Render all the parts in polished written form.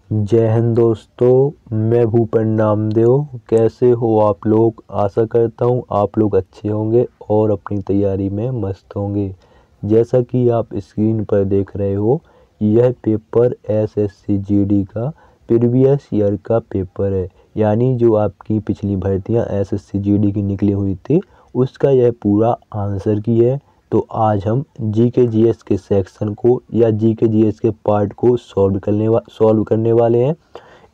जय हिंद दोस्तों, मैं भूपेन नामदेव। कैसे हो आप लोग? आशा करता हूँ आप लोग अच्छे होंगे और अपनी तैयारी में मस्त होंगे। जैसा कि आप स्क्रीन पर देख रहे हो, यह पेपर एसएससी जीडी का प्रीवियस ईयर का पेपर है, यानी जो आपकी पिछली भर्तियाँ एसएससी जीडी की निकली हुई थी उसका यह पूरा आंसर की है। तो आज हम जीके जीएस के सेक्शन को या जीके जीएस के पार्ट को सॉल्व करने वाले हैं।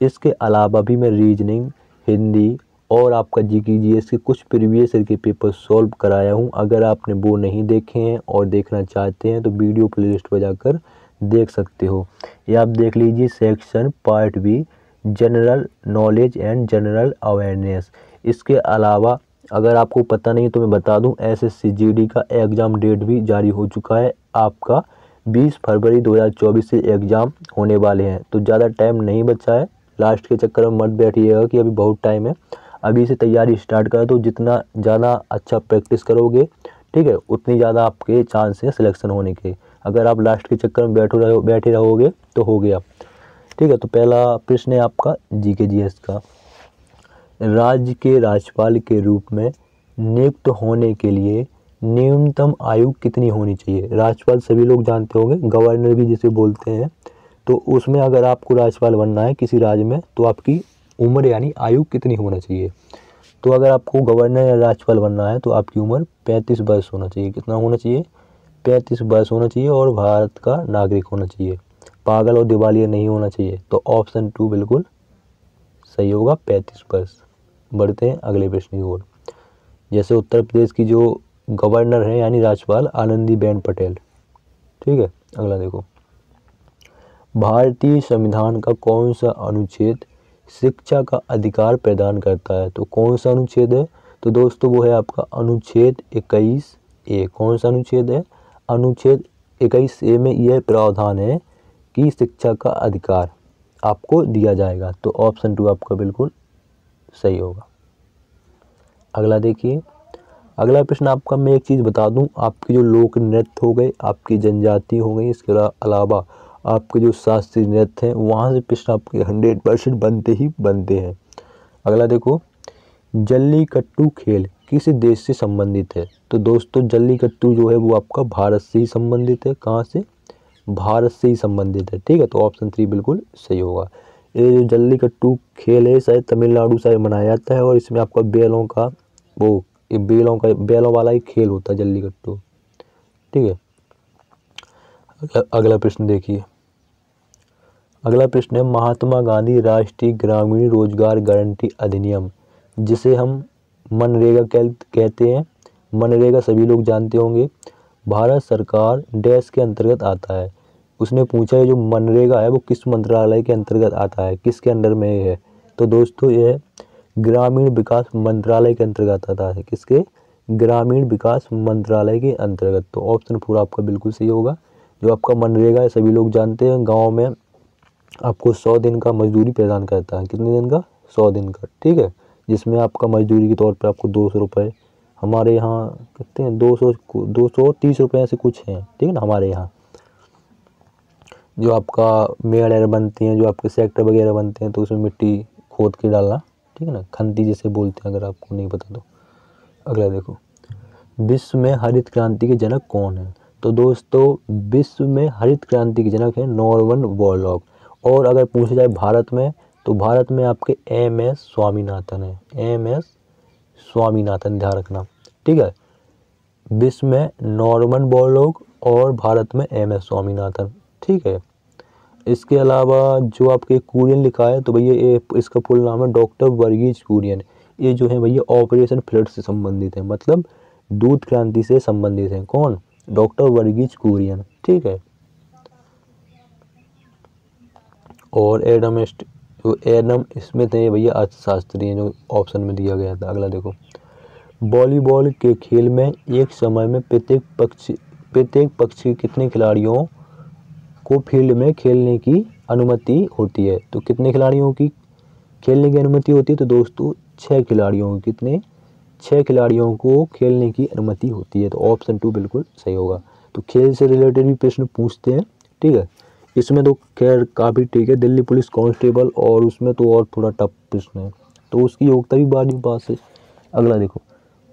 इसके अलावा भी मैं रीजनिंग, हिंदी और आपका जीके जीएस के कुछ प्रीवियस ईयर के पेपर सॉल्व कराया हूं। अगर आपने वो नहीं देखे हैं और देखना चाहते हैं तो वीडियो प्लेलिस्ट पर जाकर देख सकते हो। ये आप देख लीजिए, section part B general knowledge and general awareness. इसके अलावा अगर आपको पता नहीं तो मैं बता दूं, एसएससी जीडी का एग्ज़ाम डेट भी जारी हो चुका है। आपका 20 फरवरी 2024 से एग्ज़ाम होने वाले हैं, तो ज़्यादा टाइम नहीं बचा है। लास्ट के चक्कर में मत बैठिएगा कि अभी बहुत टाइम है। अभी से तैयारी स्टार्ट करें तो जितना ज़्यादा अच्छा प्रैक्टिस करोगे, ठीक है, उतनी ज़्यादा आपके चांस हैं सिलेक्शन होने के। अगर आप लास्ट के चक्कर में बैठे रहोगे तो हो गया, ठीक है। तो पहला प्रश्न है आपका जीके जीएस का। राज्य के राज्यपाल के रूप में नियुक्त होने के लिए न्यूनतम आयु कितनी होनी चाहिए? राज्यपाल सभी लोग जानते होंगे, गवर्नर भी जिसे बोलते हैं। तो उसमें अगर आपको राज्यपाल बनना है किसी राज्य में तो आपकी उम्र यानी आयु कितनी होना चाहिए? तो अगर आपको गवर्नर या राज्यपाल बनना है तो आपकी उम्र 35 वर्ष होना चाहिए। कितना होना चाहिए? 35 वर्ष होना चाहिए और भारत का नागरिक होना चाहिए। पागल और दिवालिया नहीं होना चाहिए। तो ऑप्शन 2 बिल्कुल सही होगा, 35 वर्ष। बढ़ते हैं अगले प्रश्न की ओर। जैसे उत्तर प्रदेश की जो गवर्नर है यानी राज्यपाल आनंदीबेन पटेल, ठीक है। अगला देखो, भारतीय संविधान का कौन सा अनुच्छेद शिक्षा का अधिकार प्रदान करता है? तो कौन सा अनुच्छेद है? तो दोस्तों वो है आपका अनुच्छेद 21A। कौन सा अनुच्छेद है? अनुच्छेद 21A में यह प्रावधान है कि शिक्षा का अधिकार आपको दिया जाएगा। तो ऑप्शन 2 आपका बिल्कुल सही होगा। अगला देखिए, अगला प्रश्न आपका, मैं एक चीज़ बता दूं, आपकी जो लोक नृत्य हो गए, आपकी जनजाति हो गई, इसके अलावा आपके जो शास्त्रीय नृत्य हैं वहाँ से प्रश्न आपके 100% बनते ही बनते हैं। अगला देखो, जल्लीकट्टू खेल किस देश से संबंधित है? तो दोस्तों जल्लीकट्टू जो है वो आपका भारत से ही संबंधित है। कहाँ से? भारत से ही संबंधित है, ठीक है। तो ऑप्शन 3 बिल्कुल सही होगा। ये जो जल्लीकट्टू खेल है शायद तमिलनाडु साइड मनाया जाता है और इसमें आपका बैलों वाला ही खेल होता है जल्लीकट्टू, ठीक है। अगला प्रश्न देखिए, अगला प्रश्न है महात्मा गांधी राष्ट्रीय ग्रामीण रोजगार गारंटी अधिनियम, जिसे हम मनरेगा कहते हैं। मनरेगा सभी लोग जानते होंगे, भारत सरकार डैश के अंतर्गत आता है। उसने पूछा है जो मनरेगा है वो किस मंत्रालय के अंतर्गत आता है, किसके अंडर में है? तो दोस्तों यह ग्रामीण विकास मंत्रालय के अंतर्गत आता है। किसके? ग्रामीण विकास मंत्रालय के अंतर्गत। तो ऑप्शन 4 आपका बिल्कुल सही होगा। जो आपका मनरेगा है सभी लोग जानते हैं, गाँव में आपको 100 दिन का मजदूरी प्रदान करता है। कितने दिन का? 100 दिन का, ठीक है। जिसमें आपका मजदूरी के तौर पर आपको 200 रुपये, हमारे यहाँ कितने हैं, 230 रुपये ऐसे कुछ हैं, ठीक है ना। हमारे यहाँ जो आपका मेड़ बनती हैं, जो आपके सेक्टर वगैरह बनते हैं, तो उसमें मिट्टी खोद के डालना, ठीक है ना, खंती जिसे बोलते हैं, अगर आपको नहीं पता तो। अगला देखो, विश्व में हरित क्रांति के जनक कौन है? तो दोस्तों विश्व में हरित क्रांति के जनक है नॉर्मन बोरलॉग। और अगर पूछा जाए भारत में, तो भारत में आपके MS स्वामीनाथन है। MS स्वामीनाथन, ध्यान रखना, ठीक है। विश्व में नॉर्मन बोरलॉग और भारत में MS स्वामीनाथन, ठीक है। इसके अलावा जो आपके कुरियन लिखा है तो भैया इसका फुल नाम है डॉक्टर वर्गीज कुरियन। ये जो है भैया ऑपरेशन फ्लड से संबंधित है, मतलब दूध क्रांति से संबंधित है। कौन? डॉक्टर वर्गीज कुरियन, ठीक है। और एडम स्मिथ है भैया अर्थशास्त्री है, जो ऑप्शन में दिया गया था। अगला देखो, वॉलीबॉल के खेल में एक समय में प्रत्येक पक्ष के कितने खिलाड़ियों को फील्ड में खेलने की अनुमति होती है? तो कितने खिलाड़ियों की खेलने की अनुमति होती है? तो दोस्तों 6 खिलाड़ियों, कितने? 6 खिलाड़ियों को खेलने की अनुमति होती है। तो ऑप्शन 2 बिल्कुल सही होगा। तो खेल से रिलेटेड भी प्रश्न पूछते हैं, ठीक है। इसमें तो खैर काफ़ी ठीक है, दिल्ली पुलिस कांस्टेबल, और उसमें तो और थोड़ा टफ प्रश्न है, तो उसकी योग्यता भी 12वीं पास है। अगला देखो,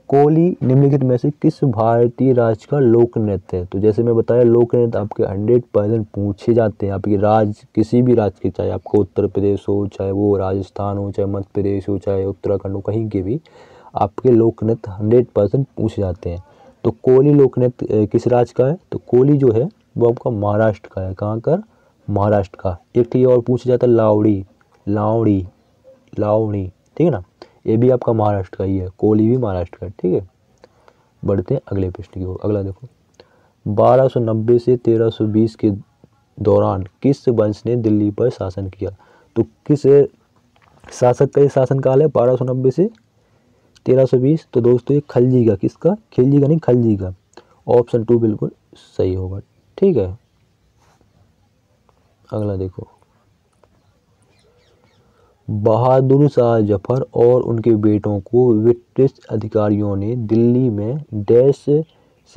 कोली निम्नलिखित में से किस भारतीय राज्य का लोक नृत्य है? तो जैसे मैं बताया, लोक नृत्य आपके 100% पूछे जाते हैं, आपके राज्य किसी भी राज्य के, चाहे आपको उत्तर प्रदेश हो, चाहे वो राजस्थान हो, चाहे मध्य प्रदेश हो, चाहे उत्तराखंड हो, कहीं के भी आपके लोक नृत्य 100% पूछे जाते हैं। तो कोली लोक नृत्य किस राज्य का है? तो कोली जो है वो आपका महाराष्ट्र का है। कहाँ का? महाराष्ट्र का। एक ठीक और पूछा जाता है, लावड़ी, लावड़ी, लावणी, ठीक है ना, ये भी आपका महाराष्ट्र का ही है, कोली भी महाराष्ट्र का है, ठीक है। बढ़ते हैं अगले प्रश्न की ओर। अगला देखो, 1290 से 1320 के दौरान किस वंश ने दिल्ली पर शासन किया? तो किस शासक का ये शासनकाल है 1290 से 1320? तो दोस्तों ये खलजी का, किसका? खिलजी का नहीं, खलजी का। ऑप्शन 2 बिल्कुल सही होगा, ठीक है। अगला देखो, बहादुर शाह जफर और उनके बेटों को ब्रिटिश अधिकारियों ने दिल्ली में डैश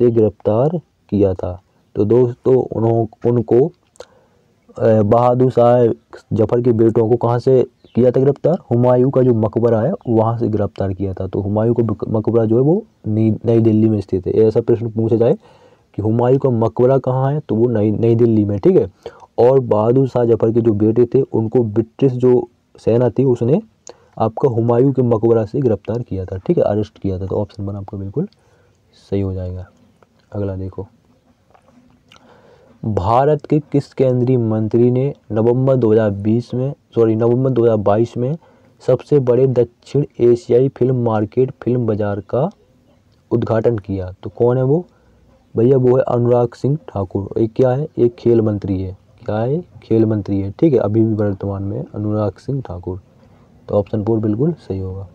से गिरफ्तार किया था? तो दोस्तों उनको बहादुर शाह जफर के बेटों को कहाँ से किया था गिरफ्तार? हुमायूं का जो मकबरा है वहाँ से गिरफ्तार किया था। तो हुमायूं का मकबरा जो है वो नई दिल्ली में स्थित है। ऐसा प्रश्न पूछा जाए कि हुमायूं का मकबरा कहाँ है, तो वो नई दिल्ली में, ठीक है। और बहादुर शाह जफर के जो बेटे थे उनको ब्रिटिश जो सेना थी उसने आपका हुमायूं के मकबरा से गिरफ्तार किया था, ठीक है, अरेस्ट किया था। तो ऑप्शन 1 आपका बिल्कुल सही हो जाएगा। अगला देखो, भारत के किस केंद्रीय मंत्री ने नवंबर 2022 में सबसे बड़े दक्षिण एशियाई फिल्म मार्केट फिल्म बाजार का उद्घाटन किया? तो कौन है वो भैया? वो है अनुराग सिंह ठाकुर। एक क्या है? एक खेल मंत्री है। क्या है? खेल मंत्री है, ठीक है, अभी भी वर्तमान में अनुराग सिंह ठाकुर। तो ऑप्शन 4 बिल्कुल सही होगा।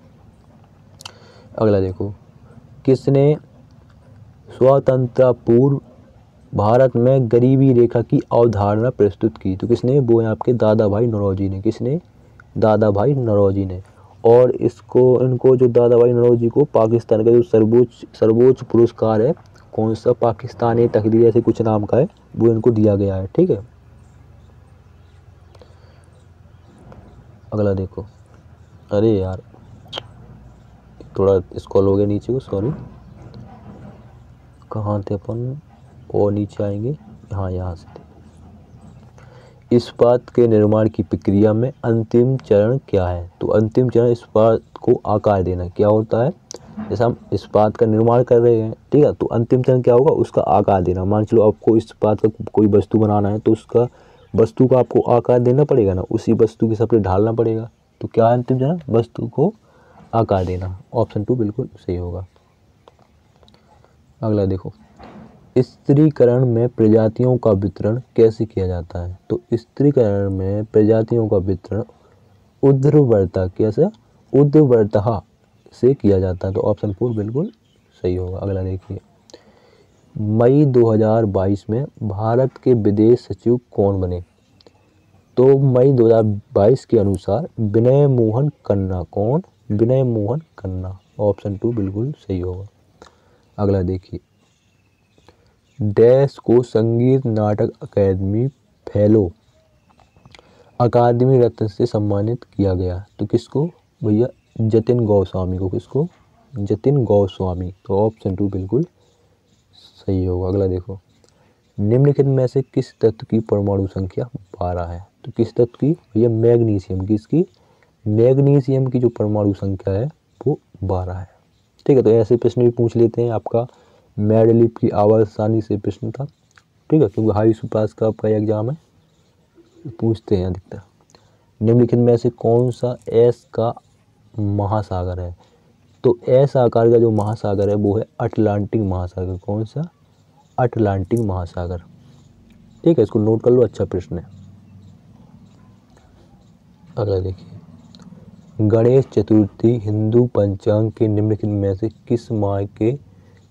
अगला देखो, किसने स्वतंत्रता पूर्व भारत में गरीबी रेखा की अवधारणा प्रस्तुत की? तो किसने? वो है आपके दादा भाई नौरोजी ने। किसने? दादा भाई नौरोजी ने। और इनको जो दादा भाई नौरोजी को पाकिस्तान का जो सर्वोच्च पुरस्कार है, कौन सा? पाकिस्तानी तकदीर ऐसे कुछ नाम का है, वो इनको दिया गया है, ठीक है। अगला देखो, अरे यार थोड़ा स्क्रॉल हो गया नीचे को, सॉरी। कहाँ थे अपन? और नीचे आएंगे, हाँ यहाँ से थे। इस्पात के निर्माण की प्रक्रिया में अंतिम चरण क्या है? तो अंतिम चरण इस्पात को आकार देना। क्या होता है? जैसे हम इस्पात का निर्माण कर रहे हैं, ठीक है, तो अंतिम चरण क्या होगा? उसका आकार देना। मान चलो आपको इस्पात का कोई वस्तु बनाना है, तो उसका वस्तु का आपको आकार देना पड़ेगा ना, उसी वस्तु के सब पे ढालना पड़ेगा। तो क्या है अंतिम चरण? वस्तु को आकार देना। ऑप्शन 2 बिल्कुल सही होगा। अगला देखो, स्त्रीकरण में प्रजातियों का वितरण कैसे किया जाता है? तो स्त्रीकरण में प्रजातियों का वितरण ऊर्ध्वरता, कैसे? ऊर्ध्वरता से किया जाता है। तो ऑप्शन 4 बिल्कुल सही होगा। अगला देखिए, मई 2022 में भारत के विदेश सचिव कौन बने? तो मई 2022 के अनुसार विनय मोहन खन्ना। कौन? विनय मोहन खन्ना। ऑप्शन 2 बिल्कुल सही होगा। अगला देखिए, डैश को संगीत नाटक अकादमी फेलो अकादमी रत्न से सम्मानित किया गया? तो किसको भैया? जतिन गोस्वामी को। किसको? जतिन गोस्वामी। तो ऑप्शन 2 बिल्कुल सही होगा। अगला देखो, निम्नलिखित में से किस तत्व की परमाणु संख्या 12 है? तो किस तत्व की भैया? मैग्नीशियम की। इसकी मैग्नीशियम की जो परमाणु संख्या है वो 12 है, ठीक है। तो ऐसे प्रश्न भी पूछ लेते हैं। आपका मेडलिप की आसानी से प्रश्न था, ठीक है, क्योंकि हाई सुपास का आपका एग्जाम है, पूछते हैं अधिकतर। निम्नलिखित में से कौन सा एस का महासागर है? तो एस आकार का जो महासागर है वो है अटलांटिक महासागर। कौन सा? अटलांटिक महासागर, ठीक है, इसको नोट कर लो, अच्छा प्रश्न है। अगला देखिए, गणेश चतुर्थी हिंदू पंचांग के निम्नलिखित में से किस माह के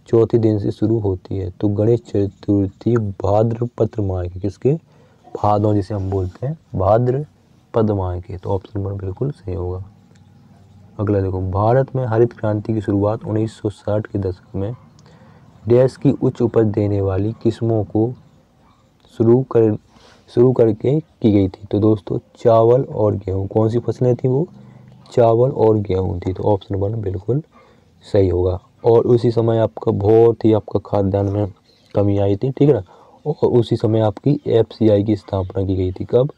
चौथे दिन से शुरू होती है? तो गणेश चतुर्थी भाद्रपद माह के, किसके? भादों जिसे हम बोलते हैं, भाद्रपद माह के। तो ऑप्शन 1 बिल्कुल सही होगा। अगला देखो, भारत में हरित क्रांति की शुरुआत 1960 के दशक में डैश की उच्च उपज देने वाली किस्मों को शुरू करके की गई थी। तो दोस्तों चावल और गेहूँ, कौन सी फसलें थी वो? चावल और गेहूँ थी। तो ऑप्शन 1 बिल्कुल सही होगा। और उसी समय आपका बहुत ही आपका खाद्यान्न में कमी आई थी, ठीक है ना। और उसी समय आपकी FCI की स्थापना की गई थी। कब?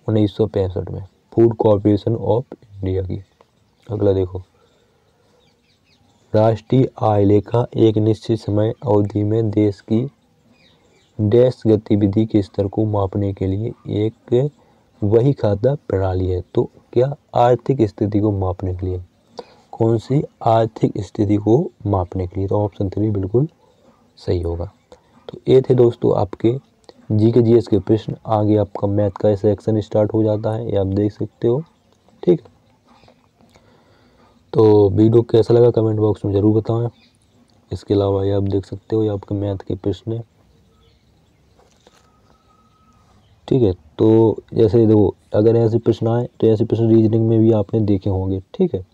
1965 में, फूड कॉरपोरेशन ऑफ इंडिया की। अगला देखो, राष्ट्रीय आय लेखा एक निश्चित समय अवधि में देश की डैश गतिविधि के स्तर को मापने के लिए एक वही खाता प्रणाली है। तो क्या? आर्थिक स्थिति को मापने के लिए। कौन सी? आर्थिक स्थिति को मापने के लिए। तो ऑप्शन 3 बिल्कुल सही होगा। तो ये थे दोस्तों आपके GS के प्रश्न। आगे आपका मैथ का सेक्शन स्टार्ट हो जाता है, ये आप देख सकते हो, ठीक है। तो वीडियो कैसा लगा कमेंट बॉक्स में ज़रूर बताएं। इसके अलावा ये आप देख सकते हो, ये आपके मैथ के प्रश्न है, ठीक है। तो जैसे देखो, अगर ऐसे प्रश्न आए तो ऐसे प्रश्न रीजनिंग में भी आपने देखे होंगे, ठीक है।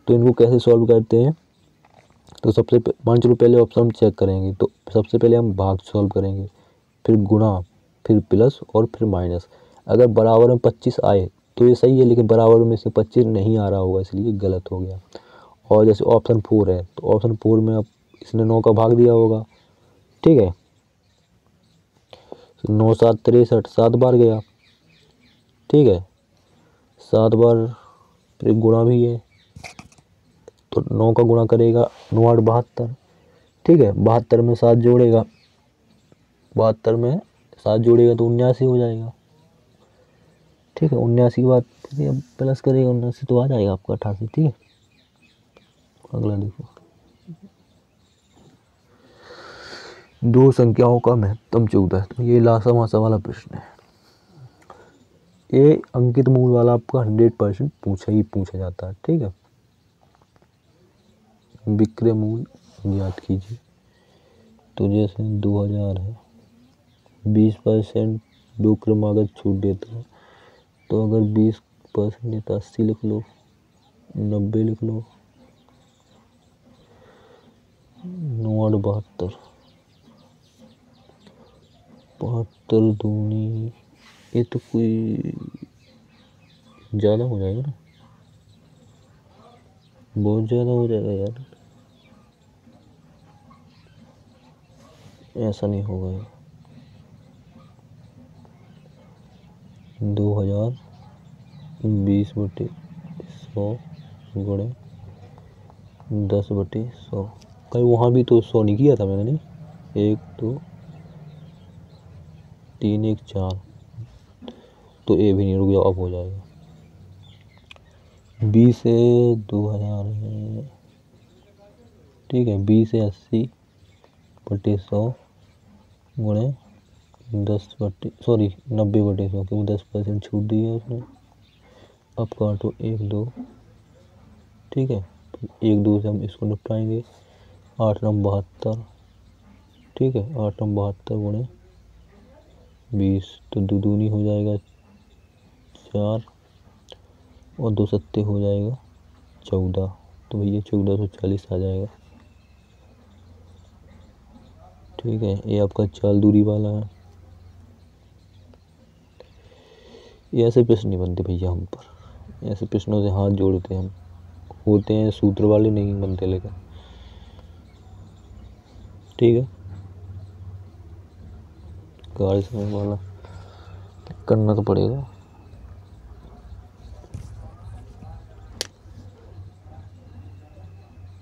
तो इनको कैसे सॉल्व करते हैं? तो सबसे 5 रुपये पहले ऑप्शन हम चेक करेंगे। तो सबसे पहले हम भाग सॉल्व करेंगे, फिर गुणा, फिर प्लस और फिर माइनस। अगर बराबर में 25 आए तो ये सही है, लेकिन बराबर में से 25 नहीं आ रहा होगा, इसलिए गलत हो गया। और जैसे ऑप्शन 4 है, तो ऑप्शन 4 में अब इसने 9 का भाग दिया होगा, ठीक है। 9 7 63, 7 बार गया, ठीक है। 7 बार, फिर गुणा भी है, तो 9 का गुणा करेगा, 9 8 72, ठीक है। 72 में 7 जोड़ेगा, 72 में 7 जोड़ेगा तो 79 हो जाएगा, ठीक है। 79 के बाद फिर अब प्लस करेगा, 79 तो आ जाएगा आपका 88, ठीक है। अगला देखो, दो संख्याओं का महत्तम 14। तो ये लासा वाला प्रश्न है। ये अंकित मूल वाला आपका 100% पूछा जाता है, ठीक है। विक्रय मूल ज्ञात कीजिए। तो जैसे 2000 है, 20% दो क्रमागत छूट देता है। तो अगर 20% देता 80 लिख लो, 90 लिख लो, 9 8 72, 72 दूनी, ये तो कोई ज़्यादा हो जाएगा ना, बहुत ज़्यादा हो जाएगा यार, ऐसा नहीं होगा ये। 2020/100 गुणे 10/100। कहीं वहाँ भी तो 100 नहीं किया था मैंने, नहीं, 1 2 3 1 4, तो ए भी नहीं, रुक जाओ, अब हो जाएगा। 20 से 2000 है, ठीक है। 20 से 80/100 गुणे 90/100, क्योंकि 10% छूट दी है उसने। अब काटो 1 2, ठीक है। 1 2 से हम इसको निपटाएंगे, 8 9 72, ठीक है। 8 9 72 गुणे 20, तो दूनी हो जाएगा 4, और 2 सत्ते हो जाएगा 14, तो भैया 1440 आ जाएगा, ठीक है। ये आपका चाल दूरी वाला है। ये ऐसे प्रश्न नहीं बनते भैया हम पर, ऐसे प्रश्नों से हाथ जोड़ते हम, होते हैं सूत्र वाले, नहीं बनते, लेकिन ठीक है। कार्य समय वाला करना तो पड़ेगा।